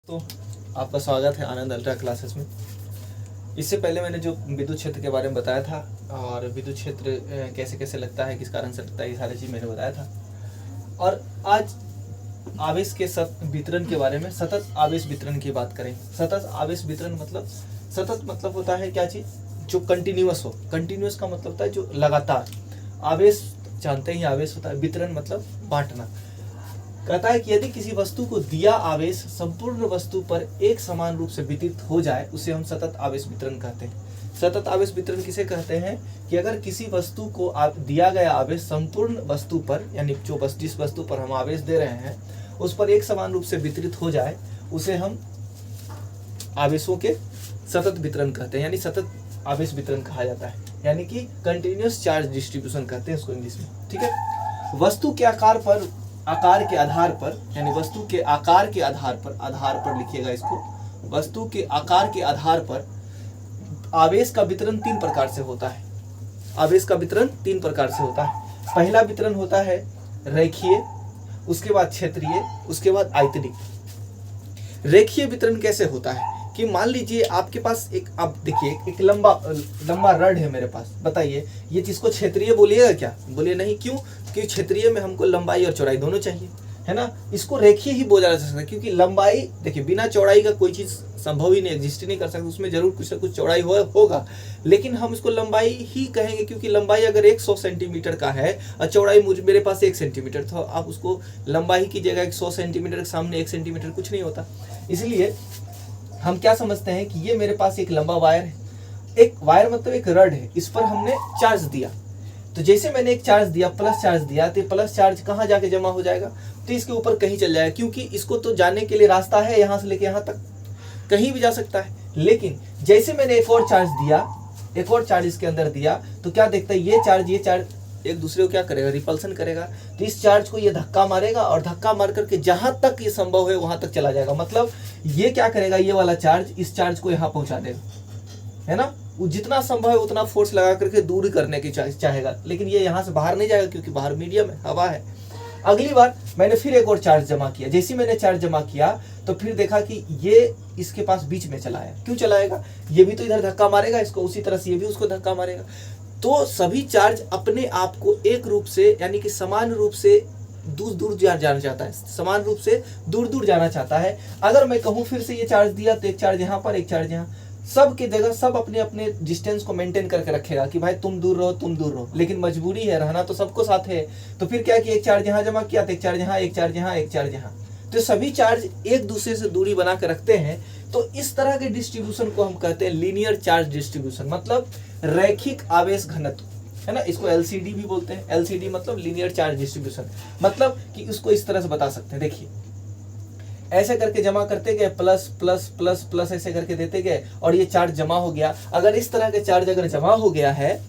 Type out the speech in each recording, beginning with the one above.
तो आपका स्वागत है आनंद अल्ट्रा क्लासेस में। इससे पहले मैंने जो विद्युत क्षेत्र के बारे में बताया था और विद्युत क्षेत्र कैसे कैसे लगता है, किस कारण से लगता है, ये सारी चीज़ मैंने बताया था। और आज आवेश के वितरण के बारे में, सतत आवेश वितरण की बात करें। सतत आवेश वितरण मतलब, सतत मतलब होता है क्या चीज़, जो कंटिन्यूअस हो। कंटिन्यूअस का मतलब होता है जो लगातार। आवेश जानते ही आवेश होता है, वितरण मतलब बांटना। कहता है कि यदि किसी वस्तु को दिया आवेश संपूर्ण वस्तु पर एक समान रूप से वितरित हो जाए, उसे हम सतत आवेश वितरण कहते हैं। सतत आवेश वितरण किसे कहते हैं कि अगर किसी वस्तु को दिया गया आवेश संपूर्ण वस्तु पर, यानी जो जिस वस्तु पर हम आवेश दे रहे हैं उस पर एक समान रूप से वितरित हो जाए, उसे हम आवेशों के सतत वितरण कहते हैं, यानी सतत आवेश वितरण कहा जाता है, यानी कि कंटिन्यूअस चार्ज डिस्ट्रीब्यूशन कहते हैं इसको इंग्लिश में। ठीक है। वस्तु के आकार के आधार पर, यानी वस्तु के आकार के आधार पर लिखिएगा इसको, वस्तु के आकार के आधार पर आवेश का वितरण तीन प्रकार से होता है। आवेश का वितरण तीन प्रकार से होता है। पहला वितरण होता है रेखीय, उसके बाद क्षेत्रीय, उसके बाद आयतनिक। रेखीय वितरण कैसे होता है कि मान लीजिए आपके पास एक, आप देखिए एक लंबा रड है मेरे पास, बताइए ये चीज को क्षेत्रीय बोलिएगा क्या? बोलिए नहीं। क्यों? क्योंकि क्षेत्रीय में हमको लंबाई और चौड़ाई दोनों चाहिए, है ना। इसको रेखीय ही बोला जा सकता है, क्योंकि लंबाई, देखिए बिना चौड़ाई का कोई चीज संभव ही नहीं, एग्जिस्ट ही नहीं कर सकता। उसमें जरूर कुछ ना कुछ चौड़ाई होगा, लेकिन हम इसको लंबाई ही कहेंगे, क्योंकि लंबाई अगर 100 सेंटीमीटर का है और चौड़ाई मेरे पास 1 सेंटीमीटर, तो आप उसको लंबाई की जगह 100 सेंटीमीटर के सामने 1 सेंटीमीटर कुछ नहीं होता। इसलिए हम क्या समझते हैं कि ये मेरे पास एक लंबा वायर है, एक वायर मतलब एक रड है, इस पर हमने चार्ज दिया। तो जैसे मैंने एक चार्ज दिया, प्लस चार्ज दिया, तो प्लस चार्ज कहाँ जाके जमा हो जाएगा? तो इसके ऊपर कहीं चल जाएगा, क्योंकि इसको तो जाने के लिए रास्ता है, यहाँ से लेके यहाँ तक कहीं भी जा सकता है। लेकिन जैसे मैंने एक और चार्ज दिया, एक और चार्ज इसके अंदर दिया, तो क्या देखता है ये चार्ज एक दूसरे को क्या करेगा? रिपल्सन करेगा। तो इस चार्ज को ये धक्का मारेगा और धक्का मार करके जहां तक ये संभव है वहां तक चला जाएगा। मतलब ये क्या करेगा, ये वाला चार्ज इस चार्ज को यहां पहुंचा देगा, है ना। वो जितना संभव है उतना फोर्स लगा करके दूर करने की चाहेगा, लेकिन ये यहाँ से बाहर नहीं जाएगा, क्योंकि बाहर मीडियम है, हवा है। अगली बार मैंने फिर एक और चार्ज जमा किया। जैसे मैंने चार्ज जमा किया तो फिर देखा कि ये इसके पास बीच में चला आया। क्यों चलाएगा? ये भी तो इधर धक्का मारेगा इसको, उसी तरह से ये भी उसको धक्का मारेगा। तो सभी चार्ज अपने आप को एक रूप से, यानी कि समान रूप से दूर जाना चाहता है, समान रूप से दूर जाना चाहता है। अगर मैं कहूँ फिर से ये चार्ज दिया, तो एक चार्ज यहाँ पर, एक चार्ज यहाँ, सब की जगह सब अपने अपने डिस्टेंस को मेंटेन करके रखेगा कि भाई तुम दूर रहो, लेकिन मजबूरी है, रहना तो सबको साथ है। तो फिर क्या कि एक चार्ज यहाँ जमा किया, तो एक चार्ज यहाँ, एक चार्ज यहाँ, एक चार्ज यहाँ, तो सभी चार्ज एक दूसरे से दूरी बना कर रखते हैं। तो इस तरह के डिस्ट्रीब्यूशन को हम कहते हैं लीनियर चार्ज डिस्ट्रीब्यूशन, मतलब रैखिक आवेश घनत्व, है ना। इसको LCD भी बोलते हैं। LCD मतलब लीनियर चार्ज डिस्ट्रीब्यूशन, मतलब कि उसको इस तरह से बता सकते हैं। देखिए ऐसे करके जमा करते गए, प्लस प्लस प्लस प्लस ऐसे करके देते गए, और ये चार्ज जमा हो गया। अगर इस तरह के चार्ज अगर जमा हो गया है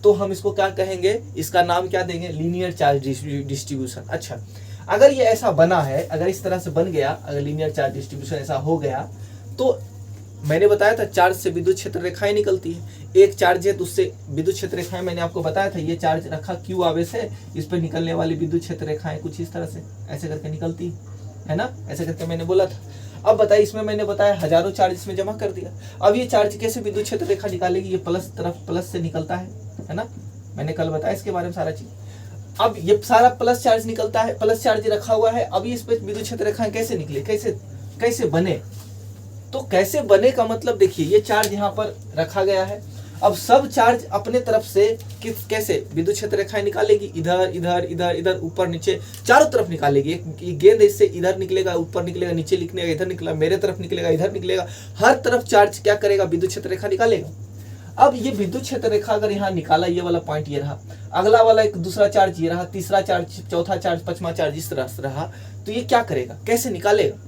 तो हम इसको क्या कहेंगे? इसका नाम क्या देंगे? Linear charge distribution. अच्छा, अगर ये ऐसा बना है, अगर इस तरह से बन गया, अगर लीनियर चार्ज डिस्ट्रीब्यूशन ऐसा हो गया, तो मैंने बताया था चार्ज से विद्युत क्षेत्र रेखाएं निकलती है। एक चार्ज है तो उससे विद्युत क्षेत्र रेखाएं, मैंने आपको बताया था, ये चार्ज रखा Q आवेश है, इस पर निकलने वाली विद्युत क्षेत्र रेखाएं कुछ इस तरह से ऐसे करके निकलती है ना, ऐसे करके मैंने बोला था। अब बताइए, इसमें मैंने बताया हजारों चार्ज इसमें जमा कर दिया। अब ये चार्ज कैसे विद्युत क्षेत्र रेखा निकालेगी? ये प्लस तरफ प्लस से निकलता है ना, मैंने कल बताया इसके बारे में सारा चीज। अब ये सारा प्लस चार्ज निकलता है, प्लस चार्ज रखा हुआ है। अब इस पे विद्युत क्षेत्र रेखाएं कैसे निकले, कैसे बने? तो कैसे बने का मतलब देखिए, ये चार्ज यहाँ पर रखा गया है। अब सब चार्ज अपने तरफ से कैसे विद्युत क्षेत्र रेखाएं निकालेगी? इधर इधर इधर इधर, ऊपर नीचे, चारों तरफ निकालेगी। एक गेंद इससे इधर निकलेगा, ऊपर निकलेगा, नीचे निकलेगा, इधर निकलेगा, मेरे तरफ निकलेगा, इधर निकलेगा, हर तरफ चार्ज क्या करेगा? विद्युत क्षेत्र रेखा निकालेगा। अब ये विद्युत क्षेत्र रेखा अगर यहाँ निकाला, ये वाला पॉइंट ये रहा, अगला वाला एक दूसरा चार्ज ये रहा, तीसरा चार्ज, चौथा चार्ज, पांचवा चार्ज इस तरह से रहा, तो ये क्या करेगा? कैसे निकालेगा?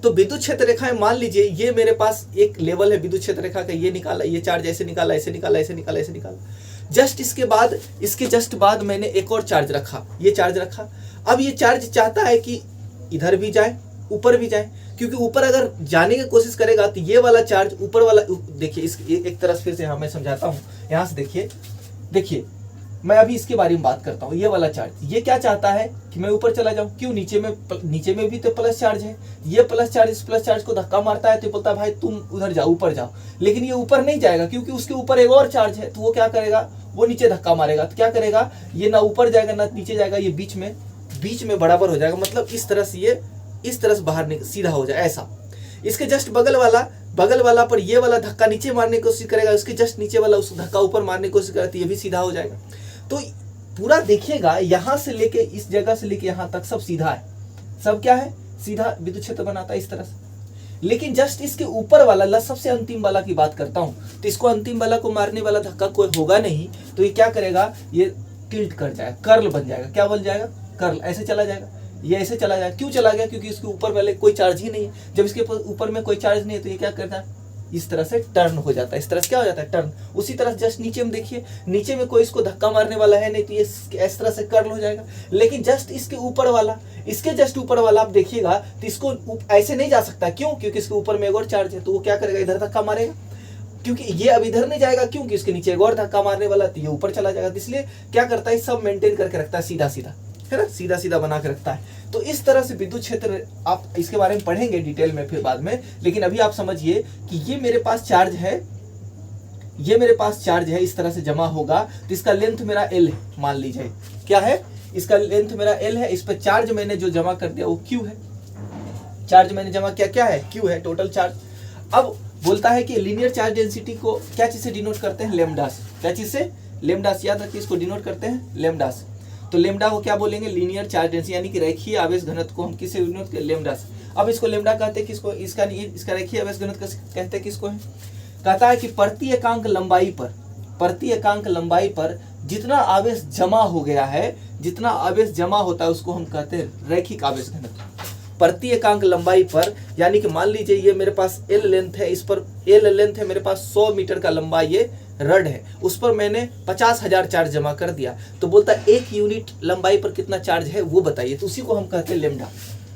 तो विद्युत क्षेत्र रेखाएं, मान लीजिए ये मेरे पास एक लेवल है विद्युत क्षेत्र रेखा का, ये निकाला, ये चार्ज ऐसे निकाला, ऐसे निकाला, ऐसे निकाला, ऐसे निकाला। जस्ट इसके बाद, इसके जस्ट बाद मैंने एक और चार्ज रखा, ये चार्ज रखा। अब ये चार्ज चाहता है कि इधर भी जाए, ऊपर भी जाए, क्योंकि ऊपर अगर जाने की कोशिश करेगा तो ये वाला चार्ज ऊपर वाला, देखिए इस एक तरह से फिर से मैं समझाता हूँ। यहाँ से देखिए मैं अभी इसके बारे में बात करता हूँ। ये वाला चार्ज, ये क्या चाहता है कि मैं ऊपर चला जाऊँ, क्यों, नीचे में भी तो प्लस चार्ज है, ये प्लस चार्ज इस प्लस चार्ज को धक्का मारता है तो बोलता है भाई तुम उधर जाओ, ऊपर जाओ, लेकिन ये ऊपर नहीं जाएगा क्योंकि उसके ऊपर एक और चार्ज है, तो वो क्या करेगा, वो नीचे धक्का मारेगा, तो क्या करेगा, ये ना ऊपर जाएगा ना नीचे जाएगा, ये बीच में बराबर हो जाएगा, मतलब इस तरह से ये इस तरह से बाहर सीधा हो जाए ऐसा। इसके जस्ट बगल वाला पर ये वाला धक्का नीचे मारने की कोशिश करेगा, उसके जस्ट नीचे वाला उस धक्का ऊपर मारने की कोशिश करेगा, तो ये भी सीधा हो जाएगा। तो पूरा देखिएगा, यहाँ से लेके इस जगह से लेके यहाँ तक सब सीधा है, सब क्या है, सीधा विद्युत क्षेत्र बनाता है इस तरह से। लेकिन जस्ट इसके ऊपर वाला सबसे अंतिम वाला की बात करता हूँ, तो इसको अंतिम वाला को मारने वाला धक्का कोई होगा नहीं, तो ये क्या करेगा, ये टिल्ट कर जाएगा, कर्ल बन जाएगा, क्या बन जाएगा, कर्ल, ऐसे चला जाएगा, ये ऐसे चला जाएगा। क्यों चला गया, क्योंकि इसके ऊपर वाले कोई चार्ज ही नहीं है। जब इसके ऊपर में कोई चार्ज नहीं है तो ये क्या करता है, इस तरह से टर्न हो जाता है, इस तरह से क्या हो जाता है, टर्न। उसी तरह जस्ट नीचे में देखिए, नीचे में कोई इसको धक्का मारने वाला है नहीं, तो ये इस तरह से कर्ल हो जाएगा। लेकिन जस्ट इसके ऊपर वाला, इसके जस्ट ऊपर वाला आप देखिएगा तो इसको ऐसे नहीं जा सकता, क्यों, क्योंकि इसके ऊपर में एक और चार्ज है, तो वो क्या करेगा, इधर धक्का मारेगा, क्योंकि ये अब इधर नहीं जाएगा, क्योंकि इसके नीचे एक और धक्का मारने वाला, तो ये ऊपर चला जाएगा। इसलिए क्या करता है, सब मेंटेन करके रखता है, सीधा सीधा, है ना, सीधा सीधा बना के रखता है। तो इस तरह से विद्युत क्षेत्र, आप इसके बारे में पढ़ेंगे डिटेल में फिर बाद में, लेकिन अभी आप समझिए कि ये मेरे पास चार्ज है, ये मेरे पास चार्ज है, इस तरह से जमा होगा, तो इसका लेंथ मेरा L है, मान लीजिए क्या है, इसका लेंथ मेरा L है, इस पर चार्ज मैंने जो जमा कर दिया वो Q है, चार्ज मैंने जमा किया क्या है, Q है टोटल चार्ज। अब बोलता है कि लीनियर चार्ज डेंसिटी को क्या चीज से डिनोट करते हैं, लेमडा से। क्या चीज से, लेमडा से, याद रखिए इसको डिनोट करते हैं लेमडा से। तो लेमडा को क्या बोलेंगे, लीनियर चार्ज डेंसिटी, यानी कि रेखीय आवेश घनत्व को हम किससे डिनोट करते हैं, लेमडा से। अब इसको लेमडा कहते हैं किसको, इसका रेखीय आवेश घनत्व कहते हैं किसको है, कहता है कि प्रति एकांक लंबाई पर जितना आवेश जमा हो गया है, जितना आवेश जमा होता है उसको हम कहते हैं रैखिक आवेश घनत्व। प्रति एकांक लंबाई पर, यानी कि मान लीजिए ये मेरे पास L लेंथ है, इस पर L लेंथ है, मेरे पास 100 मीटर का लंबा ये रड है, उस पर मैंने 50,000 चार्ज जमा कर दिया, तो बोलता है 1 यूनिट लंबाई पर कितना चार्ज है वो बताइए, तो उसी को हम कहते हैं लेमडा,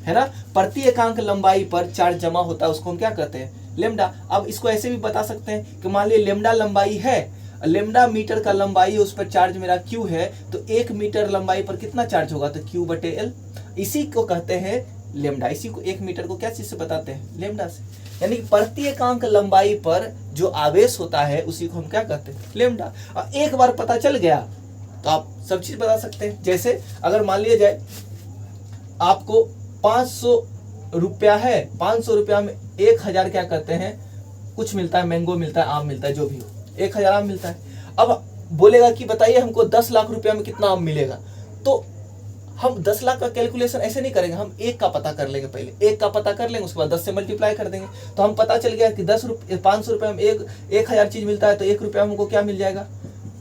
है ना। प्रति एकांक लंबाई पर चार्ज जमा होता है उसको हम क्या कहते हैं, लेमडा। अब इसको ऐसे भी बता सकते हैं कि मान लीजिए लेमडा लंबाई है, लेमडा मीटर का लंबाई है, उस पर चार्ज मेरा Q है, तो 1 मीटर लंबाई पर कितना चार्ज होगा, तो Q/L, इसी को कहते हैं लेमडा। इसी को 1 मीटर को क्या चीज से बताते हैं, लेमडा से। यानी कि प्रति एकांक लंबाई पर जो आवेश होता है उसी को हम क्या कहते हैं, लेमडा। और एक बार पता चल गया तो आप सब चीज बता सकते हैं। जैसे अगर मान लिया जाए आपको 500 रुपया है, 500 रुपया में 1000 क्या कहते हैं, कुछ मिलता है, मैंगो मिलता है, आम मिलता है, जो भी हो, 1000 आम मिलता है। अब बोलेगा कि बताइए हमको 10 लाख रुपया में कितना आम मिलेगा, तो हम 10 लाख का कैलकुलेशन ऐसे नहीं करेंगे, हम 1 का पता कर लेंगे, पहले 1 का पता कर लेंगे, उसके बाद 10 से मल्टीप्लाई कर देंगे, तो हम पता चल गया कि 500 रुपये में 1000 चीज मिलता है, तो 1 रुपया हमको क्या मिल जाएगा,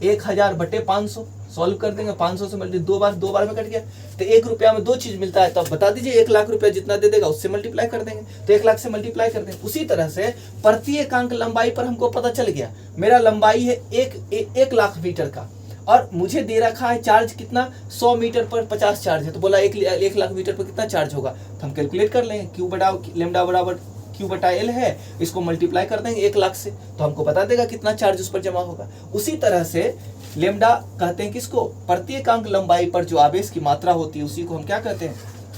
1000/500, सॉल्व कर देंगे, 500 से मल्टी दो बार में कट गया, तो 1 रुपया में 2 चीज मिलता है, तो अब बता दीजिए 1 लाख रुपया जितना दे देगा उससे मल्टीप्लाई कर देंगे, तो 1 लाख से मल्टीप्लाई कर देंगे। उसी तरह से प्रति एकांक लंबाई पर हमको पता चल गया मेरा लंबाई है 1 लाख मीटर का, और मुझे दे रखा है चार्ज कितना, 100 मीटर पर 50 चार्ज है, तो बोला 1 लाख मीटर पर कितना चार्ज होगा, तो हम कैलकुलेट कर लेंगे, लेमडा बराबर Q/L है, इसको मल्टीप्लाई कर देंगे 1 लाख से, तो हमको बता देगा कितना चार्ज उस पर जमा होगा। उसी तरह से लेमडा कहते हैं किसको, प्रति एकांक लंबाई पर जो आवेश की मात्रा होती है उसी को हम क्या कहते हैं,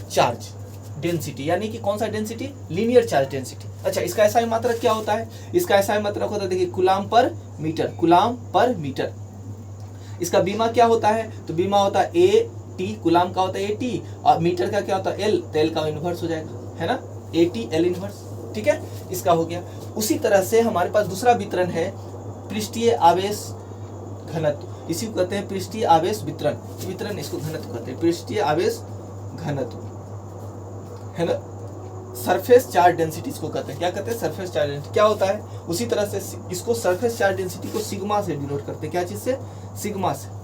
चार्ज डेंसिटी, यानी कि कौन सा डेंसिटी, लीनियर चार्ज डेंसिटी। अच्छा, इसका एसआई मात्रक क्या होता है, इसका एसआई मात्रक होता है, देखिए कूलाम पर मीटर। इसका बीमा क्या होता है, तो बीमा होता है AT, कूलाम का होता है AT, और मीटर का क्या होता है L, तो L का इनवर्स हो जाएगा, है ना, AT L इनवर्स, ठीक है, इसका हो गया। उसी तरह से हमारे पास दूसरा वितरण है पृष्ठीय आवेश घनत्व, इसी को कहते हैं पृष्ठीय आवेश वितरण, इसको घनत्व कहते हैं, पृष्ठीय आवेश घनत्व, है ना, सरफेस चार्ज डेंसिटी इसको कहते हैं, क्या कहते हैं, सरफेस चार्ज डेंसिटी। क्या होता है, उसी तरह से इसको सरफेस चार्ज डेंसिटी को सिग्मा से डिनोट करते हैं, क्या चीज से, सिग्मा से।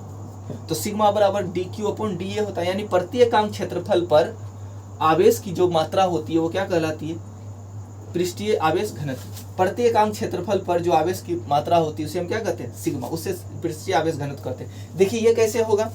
तो सिग्मा बराबर dQ/dA होता है, यानी प्रति एकांक क्षेत्रफल पर आवेश की जो मात्रा होती है वो क्या कहलाती है, पृष्ठीय आवेश घनत्व। प्रति एकांक क्षेत्रफल पर जो आवेश की मात्रा होती है उसे हम क्या कहते हैं, सिग्मा, उससे पृष्ठीय आवेश घनत्व कहते हैं। देखिए ये कैसे होगा,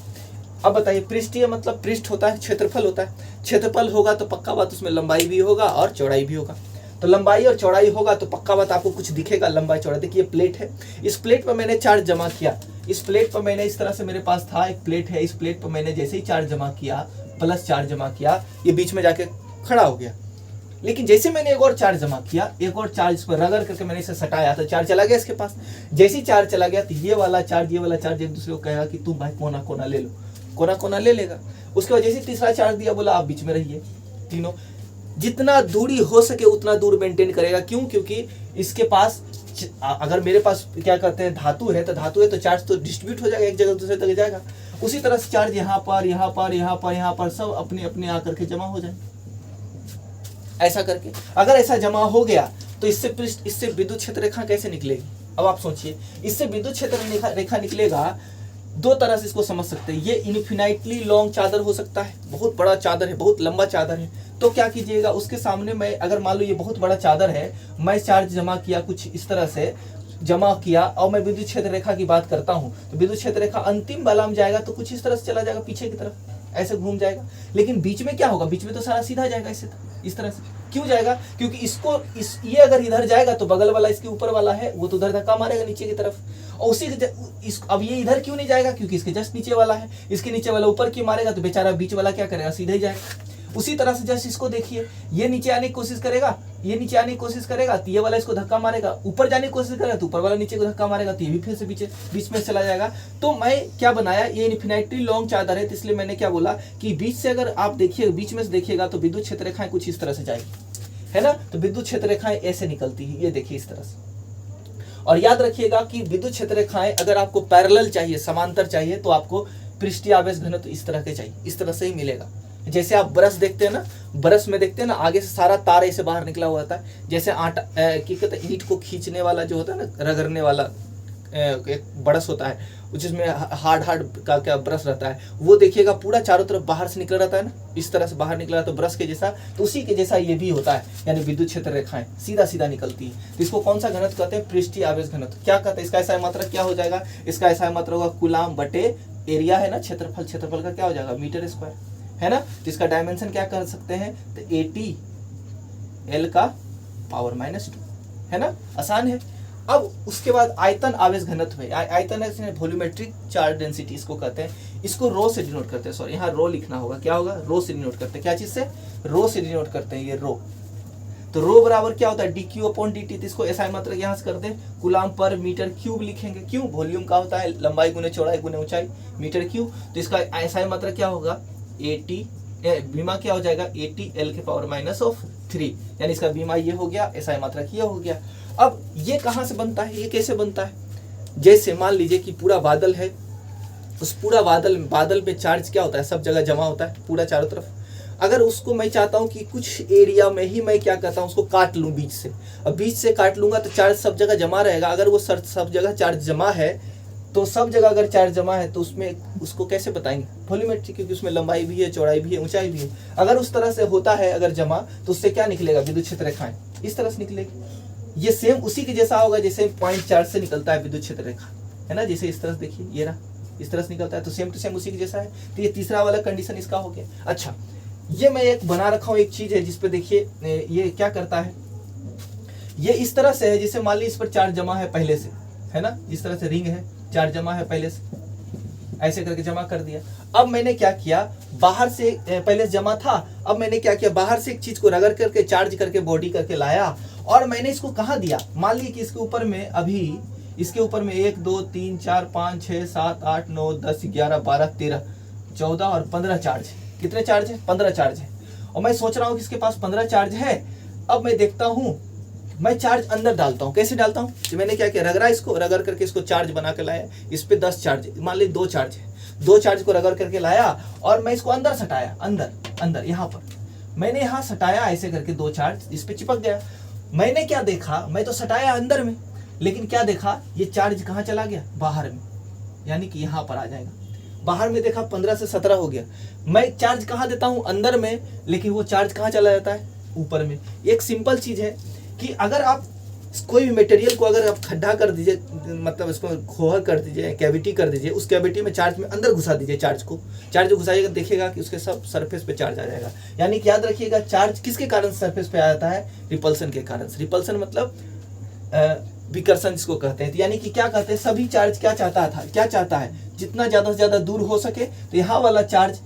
अब बताइए, पृष्ठीय मतलब पृष्ठ होता है, क्षेत्रफल होता है, क्षेत्रफल होगा तो पक्का बात उसमें लंबाई भी होगा और चौड़ाई भी होगा, तो लंबाई और चौड़ाई होगा तो पक्का बात आपको कुछ दिखेगा, लंबाई चौड़ाई। देखिए प्लेट है, इस प्लेट पर मैंने चार्ज जमा किया, इस प्लेट पर मैंने इस तरह से, मेरे पास था एक प्लेट है, इस प्लेट पर मैंने जैसे ही चार्ज जमा किया, प्लस चार्ज जमा किया, ये बीच में जाके खड़ा हो गया। लेकिन जैसे मैंने एक और चार्ज जमा किया, एक और चार्ज पर रगड़ करके मैंने इसे सटाया, तो चार्ज चला गया इसके पास। जैसे ही चार्ज चला गया तो ये वाला चार्ज एक दूसरे को कहेगा कि तुम भाई कोना कोना ले लो, कोना कोना ले लेगा। उसके बाद जैसे तीसरा चार्ज दिया, बोला आप बीच में रहिए। तीनों जितना दूरी हो सके उतना दूर मेंटेन करेगा। क्यों? क्योंकि इसके पास, अगर मेरे पास क्या कहते हैं धातु है तो चार्ज तो डिस्ट्रीब्यूट हो जाएगा, एक जगह दूसरे तक जाएगा। उसी तरह से चार्ज यहाँ पर सब अपने अपने आकर के जमा हो जाए। ऐसा करके अगर ऐसा जमा हो गया तो इससे विद्युत क्षेत्र रेखा कैसे निकलेगी? अब आप सोचिए, इससे विद्युत क्षेत्र रेखा निकलेगा दो तरह से इसको समझ सकते हैं। ये इन्फिनाइटली लॉन्ग चादर हो सकता है, बहुत बड़ा चादर है, बहुत लंबा चादर है। तो क्या कीजिएगा, उसके सामने मैं, अगर मान लो ये बहुत बड़ा चादर है, मैं चार्ज जमा किया, कुछ इस तरह से जमा किया, और मैं विद्युत क्षेत्र रेखा की बात करता हूं, तो विद्युत क्षेत्र रेखा अंतिम वाला में जाएगा तो कुछ इस तरह से चला जाएगा पीछे की तरफ, ऐसे घूम जाएगा। लेकिन बीच में क्या होगा? बीच में तो सारा सीधा जाएगा, इस तरह से। क्यों जाएगा? क्योंकि ये अगर इधर जाएगा तो बगल वाला, इसके ऊपर वाला है, वो तो उधर धक्का मारेगा नीचे की तरफ। और अब ये इधर क्यों नहीं जाएगा? क्योंकि इसके जस्ट नीचे वाला है, इसके नीचे वाला ऊपर क्यों मारेगा? तो बेचारा बीच वाला क्या करेगा? सीधे ही जाएगा। उसी तरह से जस्ट इसको देखिए, ये नीचे आने की कोशिश करेगा, तो ये वाला इसको धक्का मारेगा। ऊपर जाने की कोशिश करेगा तो ऊपर वाला नीचे को धक्का मारेगा, तो ये भी फिर से बीच में चला जाएगा। तो मैं क्या बनाया, ये इन्फिनिटली लॉन्ग चादर है, तो इसलिए मैंने क्या बोला कि बीच से अगर आप देखिए, बीच में से देखिएगा तो विद्युत क्षेत्र रेखाएं कुछ इस तरह से जाएगी, है ना। तो विद्युत क्षेत्र रेखाएं ऐसे निकलती है, ये देखिए इस तरह से। और याद रखिएगा कि विद्युत क्षेत्र रेखाएं अगर आपको पैरेलल चाहिए, समांतर चाहिए, तो आपको पृष्ठीय आवेश घनत्व इस तरह के चाहिए, इस तरह से ही मिलेगा। जैसे आप ब्रश देखते हैं ना, ब्रश में देखते हैं ना, आगे से सारा तार ऐसे बाहर निकला हुआ था। जैसे आटा क्या कहते हैं, ईंट को खींचने वाला जो होता है ना, रगड़ने वाला एक ब्रश होता है, जिसमें हार्ड का क्या ब्रश रहता है, वो देखिएगा पूरा चारों तरफ बाहर से निकल रहता है ना, इस तरह से बाहर निकला तो ब्रश के जैसा, तो उसी के जैसा ये भी होता है। यानी विद्युत क्षेत्र रेखाएं सीधा सीधा निकलती है। तो इसको कौन सा घनत्व कहते हैं? पृष्ठीय आवेश घनत्व। क्या कहते हैं? इसका ऐसा मात्रा क्या हो जाएगा? इसका ऐसा मात्रा होगा कूलाम बटे एरिया, है ना, क्षेत्रफल का क्या हो जाएगा? मीटर स्क्वायर, है ना। तो इसका डायमेंशन क्या कर सकते हैं? तो 80 L का पावर -2, है ना, आसान है। अब उसके बाद आयतन आवेश घनत्व है। आयतन है वॉल्यूमेट्रिक चार्ज डेंसिटी, इसको कहते हैं। इसको रो से डिनोट करते हैं, सॉरी यहाँ रो लिखना होगा। क्या होगा? रो से डिनोट करते हैं। क्या चीज से? रो से डिनोट करते हैं, ये रो। तो रो बराबर क्या होता है? dq/dt। तो इसको ऐसा मात्रा यहाँ से करते हैं, कूलाम पर मीटर क्यूब लिखेंगे। क्यों? वॉल्यूम का होता है लंबाई गुने चौड़ाई गुने ऊंचाई, मीटर क्यूब। तो इसका ऐसा मात्रा क्या होगा? 80 बीमा क्या हो जाएगा? 80 L के पावर -3, यानी इसका बीमा ये हो गया, ऐसा मात्रा किया हो गया। अब ये कहाँ से बनता है? ये कैसे बनता है? जैसे मान लीजिए कि पूरा बादल है, उस पूरा बादल में चार्ज क्या होता है? सब जगह जमा होता है, पूरा चारों तरफ। अगर उसको मैं चाहता हूँ कि कुछ एरिया में ही मैं क्या करता हूँ, उसको काट लूँ बीच से। अब बीच से काट लूंगा तो चार्ज सब जगह जमा रहेगा। अगर वो सब जगह चार्ज जमा है, तो सब जगह अगर चार्ज जमा है तो उसमें उसको कैसे बताएंगे? वॉल्यूमेट्रिक, क्योंकि उसमें लंबाई भी है, चौड़ाई भी है, ऊंचाई भी है। अगर उस तरह से होता है अगर जमा, तो उससे क्या निकलेगा? विद्युत क्षेत्र रेखाएं इस तरह से निकलेगी। ये सेम उसी के जैसा होगा जैसे पॉइंट चार्ज से निकलता है विद्युत क्षेत्र रेखा, है ना। जैसे इस तरह से देखिए, ये रहा, इस तरह से निकलता है, तो सेम टू सेम उसी के जैसा है। तो ये तीसरा वाला कंडीशन इसका हो गया। अच्छा, ये मैं एक बना रखा हूँ, एक चीज है जिसपे देखिए ये क्या करता है, ये इस तरह से है जैसे मान ली इस पर चार्ज जमा है पहले से, है ना, इस तरह से रिंग है, चार्ज जमा है पहले से, ऐसे करके जमा कर दिया। अब मैंने क्या किया, बाहर से पहले से जमा था, अब मैंने क्या किया, बाहर से एक चीज को रगड़ करके चार्ज करके बॉडी करके लाया, और मैंने इसको कहाँ दिया? मान ली कि इसके ऊपर में अभी इसके ऊपर में 1 2 3 4 5 6 7 8 9 10 11 12 13 14 और 15 चार्ज। कितने चार्ज है? 15 चार्ज है। और मैं सोच रहा हूँ कि इसके पास 15 चार्ज है। अब मैं देखता हूँ, मैं चार्ज अंदर डालता हूँ। कैसे डालता हूँ? तो मैंने क्या किया, रगड़ा, इसको रगड़ करके इसको चार्ज बना के लाया। इस पे 10 चार्ज, मान ली 2 चार्ज है, 2 चार्ज को रगड़ करके लाया और मैं इसको अंदर सटाया, अंदर यहाँ पर मैंने यहाँ सटाया, ऐसे करके 2 चार्ज इस पे चिपक गया। मैंने क्या देखा, मैं तो सटाया अंदर में, लेकिन क्या देखा, ये चार्ज कहाँ चला गया? बाहर में, यानी कि यहाँ पर आ जाएगा। बाहर में देखा 15 से 17 हो गया। मैं चार्ज कहाँ देता हूँ? अंदर में, लेकिन वो चार्ज कहाँ चला जाता है? ऊपर में। एक सिंपल चीज है कि अगर आप कोई भी मटेरियल को अगर आप खड्डा कर दीजिए, मतलब इसको खोखला कर दीजिए, कैविटी कर दीजिए, उस कैविटी में चार्ज में अंदर घुसा दीजिए, चार्ज को घुसाइएगा, देखिएगा कि उसके सब सरफेस पे चार्ज आ जाएगा। यानी कि याद रखिएगा, चार्ज किसके कारण सरफेस पे आ जाता है? रिपल्सन के कारण। रिपल्सन मतलब विकर्षण जिसको कहते हैं। यानी कि क्या कहते हैं, सभी चार्ज क्या चाहता है, जितना ज़्यादा से ज़्यादा दूर हो सके। तो यहाँ वाला चार्ज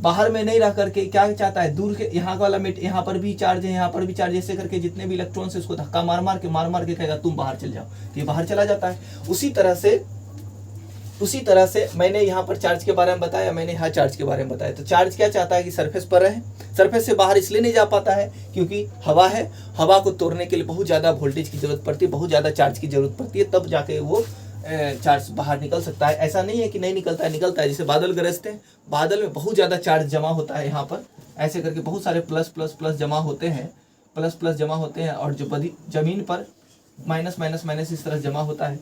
बाहर में नहीं रह करके क्या चाहता है, दूर के यहाँ वाला यहाँ पर भी चार्ज है, यहाँ पर भी चार्ज, ऐसे करके जितने भी इलेक्ट्रॉन्स है उसको धक्का मार मार के कहेगा तुम बाहर चल जाओ, तो ये बाहर चला जाता है। उसी तरह से मैंने यहाँ पर चार्ज के बारे में बताया, मैंने यहाँ चार्ज के बारे में बताया। तो चार्ज क्या चाहता है कि सरफेस पर रहे, सरफेस से बाहर इसलिए नहीं जा पाता है क्योंकि हवा है, हवा को तोड़ने के लिए बहुत ज़्यादा वोल्टेज की जरूरत पड़ती है, बहुत ज़्यादा चार्ज की जरूरत पड़ती है, तब जाके वो चार्ज बाहर निकल सकता है। ऐसा नहीं है कि नहीं निकलता है, निकलता है। जैसे बादल गरजते हैं, बादल में बहुत ज़्यादा चार्ज जमा होता है, यहाँ पर ऐसे करके बहुत सारे प्लस प्लस प्लस जमा होते हैं, प्लस प्लस जमा होते हैं, और जो जमीन पर माइनस माइनस माइनस इस तरह जमा होता है।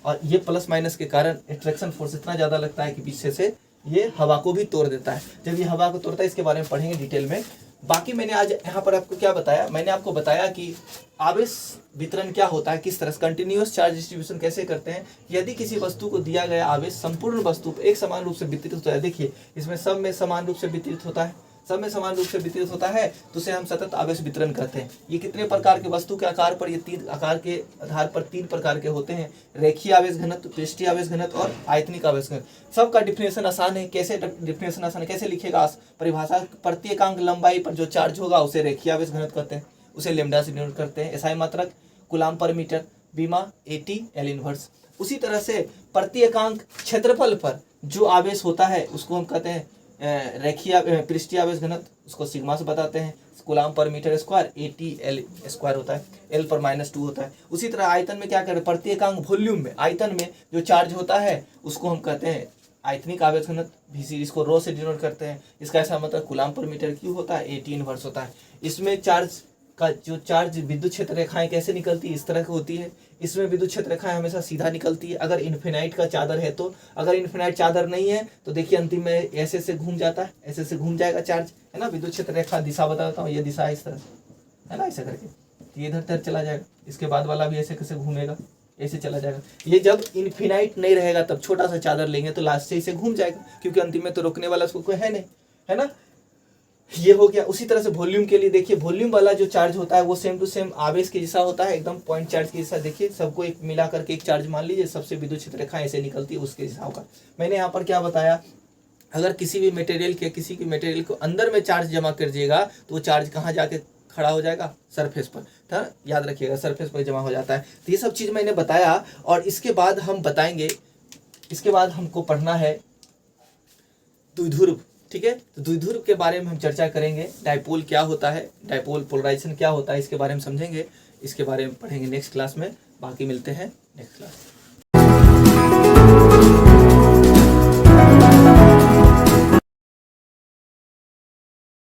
और ये प्लस माइनस के कारण अट्रैक्शन फोर्स इतना ज़्यादा लगता है कि पीछे से ये हवा को भी तोड़ देता है। जब ये हवा को तोड़ता है, इसके बारे में पढ़ेंगे डिटेल में। बाकी मैंने आज यहाँ पर आपको क्या बताया, मैंने आपको बताया कि आवेश वितरण क्या होता है, किस तरह से कंटिन्यूअस चार्ज डिस्ट्रीब्यूशन कैसे करते हैं। यदि किसी वस्तु को दिया गया आवेश संपूर्ण वस्तु पर एक समान रूप से वितरित होता है, देखिए इसमें सब में समान रूप से वितरित होता है, सब में समान रूप से वितरित होता है, तो उसे हम सतत आवेश वितरण कहते हैं। ये कितने प्रकार के वस्तु के आकार पर, ये 3 आकार के आधार पर 3 प्रकार के होते हैं, रेखीय आवेश घनत्व, पृष्ठीय आवेश घनत्व और आयतनिक आवेश घनत्व। सबका डिफिनेशन आसान है। कैसे डिफिनेशन आसान है, कैसे लिखेगा, परिभाषा, प्रत्येकांक लंबाई पर जो चार्ज होगा उसे रेखीय आवेश घनत्व कहते हैं, उसे लैम्डा से डिनोट करते हैं। एसआई मात्रक कूलाम पर मीटर, बीमा एटी एल इनवर्स। उसी तरह से प्रत्येकांक क्षेत्रफल पर जो आवेश होता है उसको हम कहते हैं रेखीय पृष्ठीय आवेश घनत्व, उसको सिग्मा से बताते हैं। कूलाम पर मीटर स्क्वायर ATL स्क्वायर होता है, L पर -2 होता है। उसी तरह आयतन में क्या करें, प्रत्येकांक वॉल्यूम में, आयतन में जो चार्ज होता है उसको हम कहते हैं आयतनिक आवेश घनत्व, VC, इसको रो से डिनोट करते हैं। इसका ऐसा मतलब कूलाम पर मीटर क्यूब होता है, AT इनवर्स होता है। इसमें चार्ज का जो चार्ज विद्युत क्षेत्र रेखाएं कैसे निकलती है, इस तरह की होती है। इसमें विद्युत क्षेत्र रेखाएं हमेशा सीधा निकलती है, अगर इन्फिनाइट का चादर है तो। अगर इन्फिनाइट चादर नहीं है तो देखिए अंतिम में ऐसे से घूम जाता है, ऐसे से घूम जाएगा चार्ज, है ना। विद्युत क्षेत्र रेखा दिशा बताता हूँ, ये दिशा है इस तरह, है ना, ऐसे करके ये इधर तक चला जाएगा। इसके बाद वाला भी ऐसे कैसे घूमेगा, ऐसे चला जाएगा। ये जब इन्फिनाइट नहीं रहेगा तब छोटा सा चादर लेंगे तो लास्ट से इसे घूम जाएगा, क्योंकि अंतिम में तो रोकने वाला उसको कोई है नहीं, है ना। ये हो गया। उसी तरह से वॉल्यूम के लिए देखिए, वॉल्यूम वाला जो चार्ज होता है वो सेम टू सेम आवेश के जैसा होता है, एकदम पॉइंट चार्ज के जैसा। देखिए सबको एक मिला करके एक चार्ज मान लीजिए, सबसे विद्युत क्षेत्र रेखा ऐसे निकलती है, उसके जैसा होगा। मैंने यहाँ पर क्या बताया, अगर किसी भी मटेरियल को अंदर में चार्ज जमा कर दीजिएगा तो वो चार्ज कहाँ जाके खड़ा हो जाएगा, सरफेस पर, था, याद रखिएगा सरफेस पर जमा हो जाता है। तो ये सब चीज़ मैंने बताया। और इसके बाद हम बताएंगे, इसके बाद हमको पढ़ना है द्विध्रुव, ठीक है। तो द्विध्रुव के बारे में हम चर्चा करेंगे। डायपोल क्या होता है, डायपोल पोलराइजेशन क्या होता है, इसके बारे में समझेंगे, इसके बारे में पढ़ेंगे नेक्स्ट क्लास में। बाकी मिलते हैं नेक्स्ट क्लास।